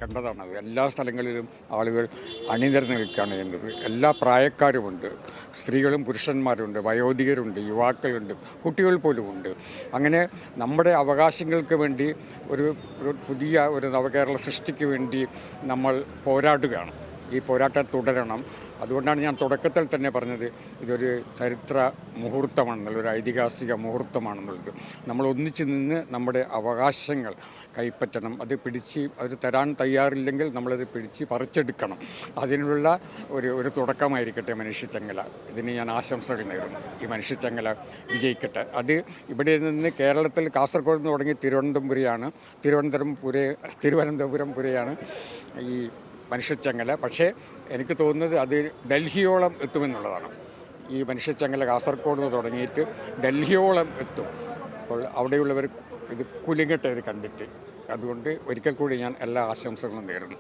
കണ്ടതാണത്. എല്ലാ സ്ഥലങ്ങളിലും ആളുകൾ അണിനിരന്ന് നിൽക്കുകയാണ് ചെയ്യുന്നത്. എല്ലാ പ്രായക്കാരുമുണ്ട്, സ്ത്രീകളും പുരുഷന്മാരുണ്ട്, വയോധികരുണ്ട്, യുവാക്കളുണ്ട്, കുട്ടികൾ പോലുമുണ്ട്. അങ്ങനെ നമ്മുടെ അവകാശങ്ങൾക്ക് വേണ്ടി ഒരു പുതിയ ഒരു നവകേരള സൃഷ്ടിക്ക് വേണ്ടി നമ്മൾ പോരാടുകയാണ്. ഈ പോരാട്ടം തുടരണം. അതുകൊണ്ടാണ് ഞാൻ തുടക്കത്തിൽ തന്നെ പറഞ്ഞത് ഇതൊരു ചരിത്ര മുഹൂർത്തമാണെന്നുള്ളത്, ഒരു ഐതിഹാസിക മുഹൂർത്തമാണെന്നുള്ളത്. നമ്മൾ ഒന്നിച്ച് നിന്ന് നമ്മുടെ അവകാശങ്ങൾ കൈപ്പറ്റണം. അത് തരാൻ തയ്യാറില്ലെങ്കിൽ നമ്മളത് പിടിച്ച് പറിച്ചെടുക്കണം. അതിനുള്ള ഒരു തുടക്കമായിരിക്കട്ടെ മനുഷ്യച്ചങ്ങല. ഇതിന് ഞാൻ ആശംസകൾ നേരുന്നു. ഈ മനുഷ്യച്ചങ്ങല വിജയിക്കട്ടെ. അത് ഇവിടെ നിന്ന് കേരളത്തിൽ കാസർഗോഡ് നിന്ന് തുടങ്ങി തിരുവനന്തപുരം പുരയാണ് ഈ മനുഷ്യച്ചങ്ങല. പക്ഷേ എനിക്ക് തോന്നുന്നത് അത് ഡൽഹിയോളം എത്തുമെന്നുള്ളതാണ്. ഈ മനുഷ്യച്ചങ്ങല കാസർഗോഡ് നിന്ന് തുടങ്ങിയിട്ട് ഡൽഹിയോളം എത്തും. അപ്പോൾ അവിടെയുള്ളവർ ഇത് കുലുങ്ങട്ടെ ഇത് കണ്ടിട്ട്. അതുകൊണ്ട് ഒരിക്കൽ കൂടി ഞാൻ എല്ലാ ആശംസകളും നേരുന്നു.